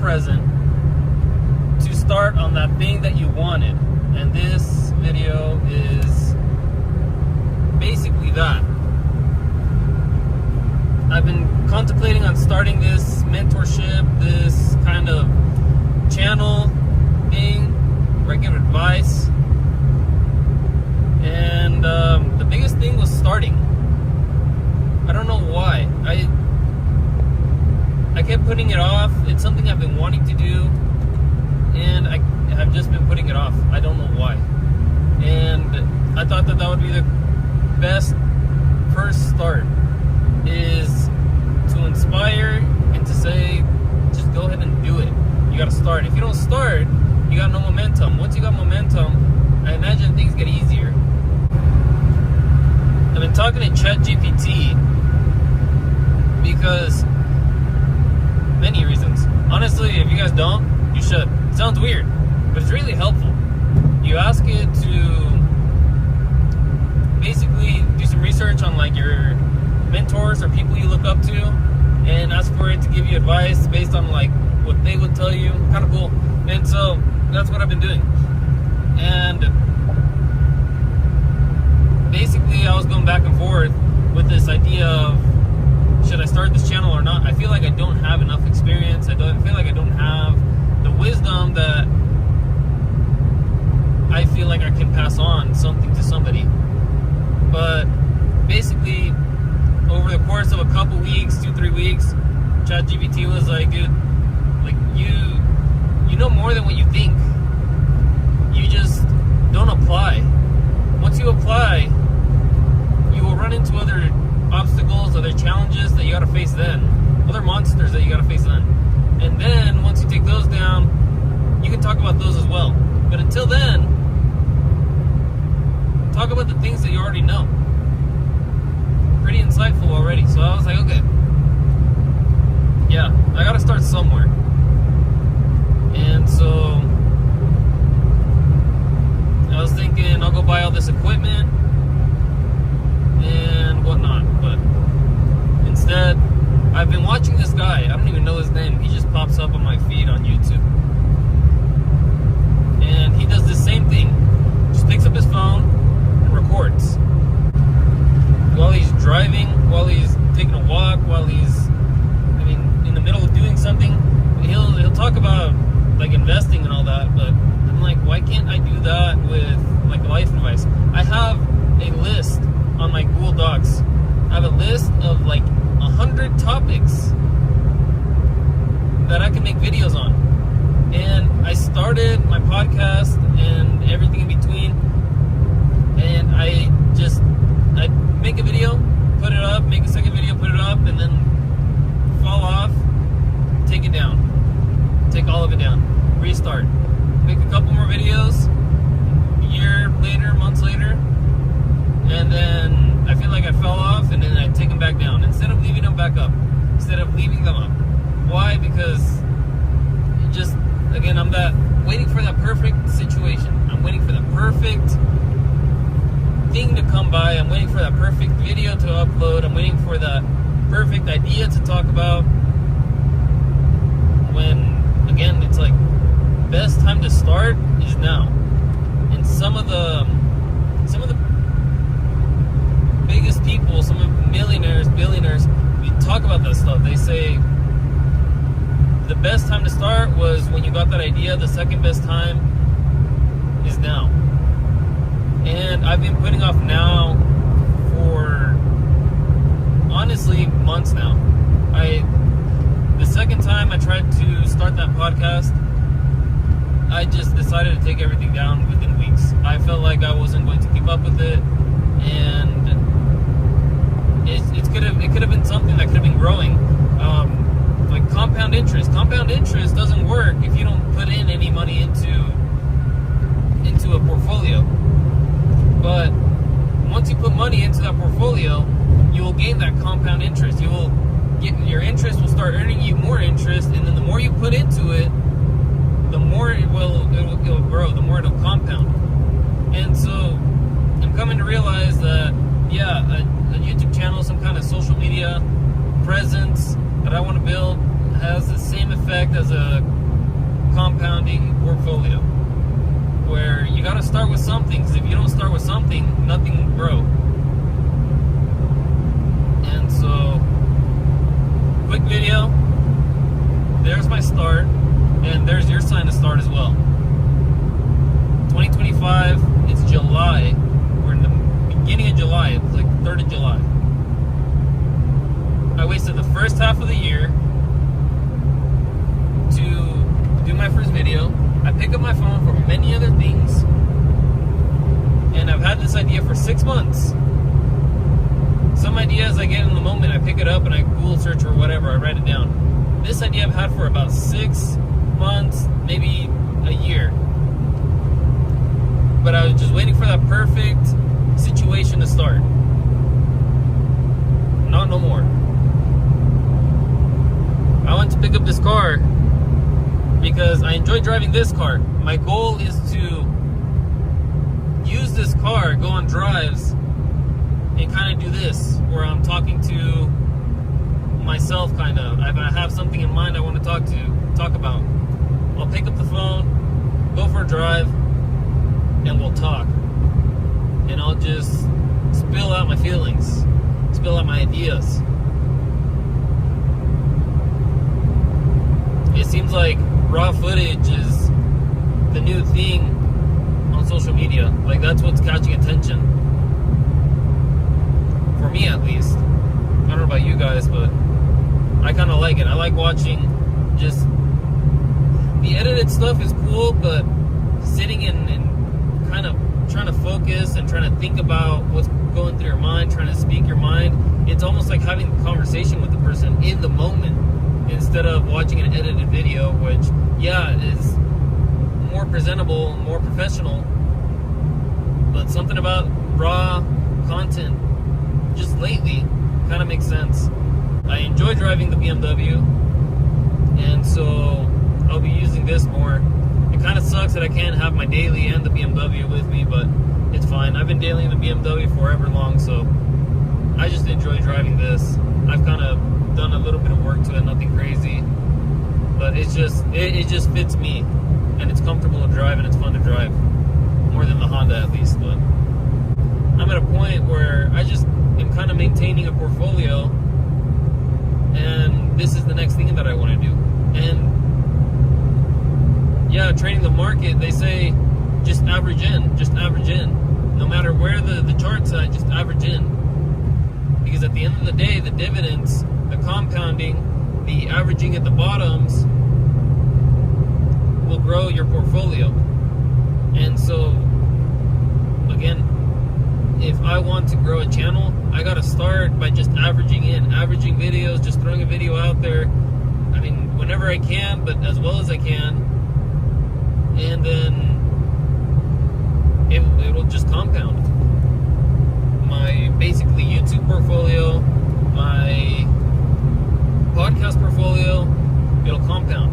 present to start on that thing that you wanted. And this video is basically that. I've been contemplating on starting this mentorship, this kind of channel thing where I give advice. And the biggest thing was starting. I don't know why. I kept putting it off. It's something I've been wanting to do, and I've just been putting it off. I don't know why. And I thought that would be the best first start, is to inspire and to say, just go ahead and do it. You gotta start. If you don't start, you got no momentum. Once you got momentum, I imagine things get easier. I've been talking to ChatGPT because many reasons. Honestly, if you guys don't, you should. It sounds weird, but it's really helpful. You ask it to basically do some research on like your mentors or people you look up to, and ask for it to give you advice based on like what they would tell you. Kind of cool. And so that's what I've been doing. And basically I was going back and forth with this idea of, should I start this channel or not? I feel like I don't have enough experience. I feel like I don't have the wisdom that I feel like I can pass on something to somebody. But basically, over the course of a couple weeks, 2-3 weeks, ChatGPT was like, dude, like you know more than what you think. You just don't apply. Once you apply, you will run into other obstacles, other challenges that you gotta face then, other monsters that you gotta face then. And then, once you take those down, you can talk about those as well. But until then, talk about the things that you already know. Pretty insightful already. So I was like, okay, yeah, I gotta start somewhere. And so I was thinking I'll go buy all this equipment and whatnot, but instead I've been watching this guy. I don't even know his name. He just pops up on my feed on YouTube, and he does the same thing. Just picks up his phone and records while he's driving, while he's taking a walk, while he's, in the middle of doing something. He'll talk about like investing and all that, but I'm like, why can't I do that with like life advice? I have a list on my Google Docs. I have a list of like 100 topics that I can make videos on. And I started my podcast and everything in between, and I make a video, put it up, make a second video, put it up, and then fall off, take it down, take all of it down, restart, make a couple more videos, a year later, months later, and then I feel like I fell off, and then I take them back down instead of leaving them back up, instead of leaving them up. Why? Because it just, again, I'm waiting for that perfect situation. I'm waiting for the perfect thing to come by. I'm waiting for that perfect video to upload. I'm waiting for that perfect idea to talk about. When, again, it's like, best time to start is now. And some of the biggest people, some of the millionaires, billionaires, we talk about that stuff. They say the best time to start was when you got that idea. The second best time is now. And I've been putting off now for honestly months now. The second time I tried to start that podcast, I just decided to take everything down within weeks. I felt like I wasn't going to keep up with it, and it could have been something that could have been growing. Like compound interest. Compound interest doesn't work if you don't put in any money into a portfolio. But once you put money into that portfolio, you will gain that compound interest. Your interest will start earning you more interest, and then the more you put into it, the more it will grow, the more it'll compound. And so I'm coming to realize that, yeah, a YouTube channel, some kind of social media presence that I want to build has the same effect as a compounding portfolio, where you got to start with something, because if you don't start with something, nothing will grow. And so, quick video, there's my start, and there's your sign to start as well. 2025, it's July. We're in the beginning of July. It's like 3rd of July. I wasted the first half of the year to do my first video. I pick up my phone for many other things, and I've had this idea for 6 months. Some ideas I get in the moment, I pick it up and I Google search or whatever, I write it down. This idea I've had for about 6 months, maybe a year. But I was just waiting for that perfect situation to start. Not no more. I went to pick up this car because I enjoy driving this car. My goal is to use this car, go on drives, and kind of do this, where I'm talking to myself, kind of. I have something in mind I want to talk about. I'll pick up the phone, go for a drive, and we'll talk. And I'll just spill out my feelings, spill out my ideas. It seems like raw footage is the new thing on social media. Like, that's what's catching attention. For me, at least. I don't know about you guys, but I kind of like it. I like watching just... The edited stuff is cool, but sitting and kind of trying to focus and trying to think about what's going through your mind, trying to speak your mind, it's almost like having a conversation with the person in the moment, instead of watching an edited video, which, yeah, is more presentable, more professional, but something about raw content just lately kind of makes sense. I enjoy driving the BMW, and so I'll be using this more. It kind of sucks that I can't have my daily and the BMW with me, but it's fine. I've been dailying the BMW forever long, so I just enjoy driving this. I've kind of done a little bit of work to it, nothing crazy, but it just fits me, and it's comfortable to drive, and it's fun to drive, more than the Honda at least. But I'm at a point where I just am kind of maintaining a portfolio, and this is the next thing that I want to do. And yeah, trading the market, they say just average in, no matter where the chart's at, just average in, because at the end of the day, the dividends, the compounding, the averaging at the bottoms will grow your portfolio. And so, again, if I want to grow a channel, I gotta start by just averaging videos, just throwing a video out there. I mean, whenever I can, but as well as I can, and then it'll just compound. My basically YouTube portfolio, my podcast portfolio, it'll compound,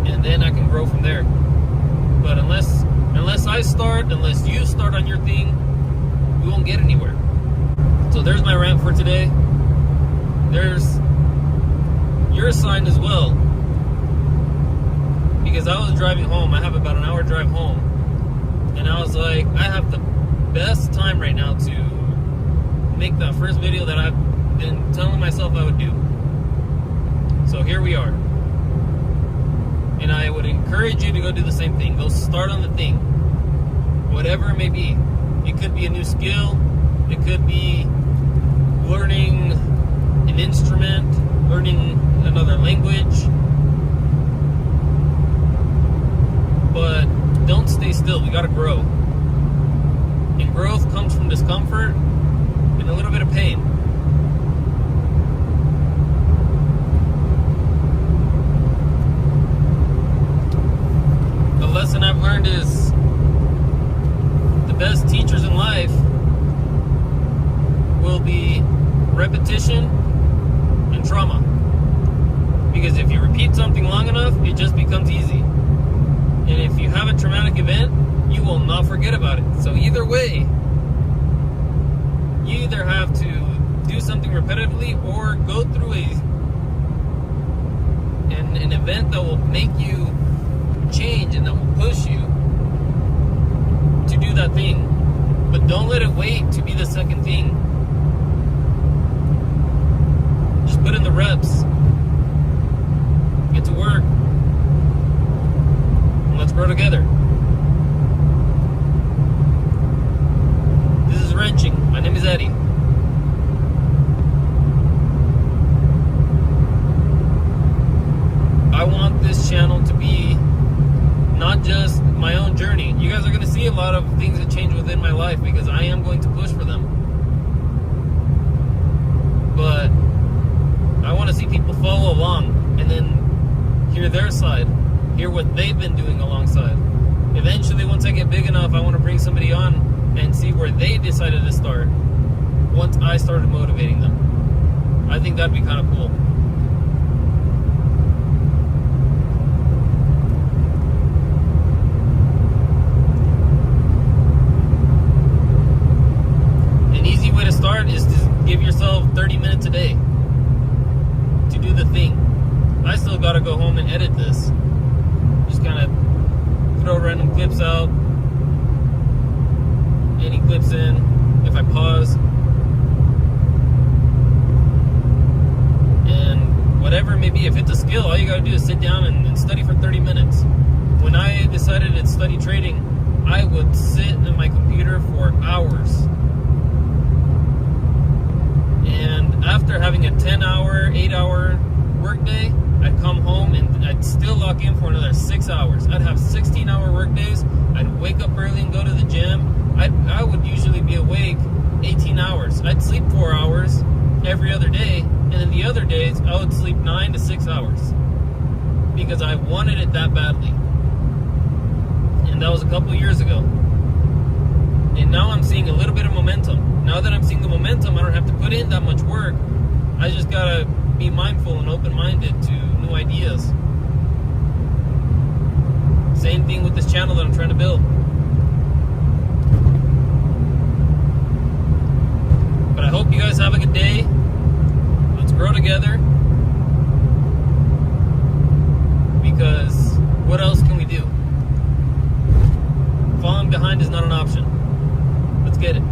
and then I can grow from there. But unless I start, unless you start on your thing, we won't get anywhere. So there's my rant for today. There's your sign as well, because I was driving home. I have about an hour drive home, and I was like, I have the best time right now to make that first video that I've been telling myself I would do. So here we are. And I would encourage you to go do the same thing. Go start on the thing, whatever it may be. It could be a new skill. It could be learning an instrument, learning another language. But don't stay still. We gotta grow. And growth comes from discomfort and a little bit of pain. The lesson I've learned is the best teachers in life will be repetition and trauma. Because if you repeat something long enough, it just becomes easy. And if you have a traumatic event, you will not forget about it. So either way, you either have to do something repetitively or go through a and an event that will make you change and that will push you to do that thing. But don't let it wait to be the second thing. Just put in the reps. Get to work. And let's grow together. This is Wrenching. My name is Eddie. I want this channel to be not just my own journey. You guys are going to see a lot of things that change within my life because I am going to push for them. But I want to see people follow along and then hear their side, hear what they've been doing alongside. Eventually, once I get big enough, I want to bring somebody on and see where they decided to start once I started motivating them. I think that'd be kind of cool. Is to give yourself 30 minutes a day to do the thing. I still gotta go home and edit this. Just kind of throw random clips out, any clips in, if I pause, and whatever it may be. If it's a skill, all you gotta do is sit down and study for 30 minutes. When I decided to study trading, I would sit in my computer for hours. And after having a 10-hour, 8-hour workday, I'd come home and I'd still lock in for another 6 hours. I'd have 16-hour workdays. I'd wake up early and go to the gym. I would usually be awake 18 hours. I'd sleep 4 hours every other day, and then the other days I would sleep 9 to 6 hours because I wanted it that badly. And that was a couple years ago. And now I'm seeing a little bit of momentum. Now that I'm seeing the momentum, I don't have to put in that much work. I just gotta be mindful and open-minded to new ideas. Same thing with this channel that I'm trying to build. But I hope you guys have a good day. Let's grow together. Because what else can we do? Falling behind is not an option. Let's get it.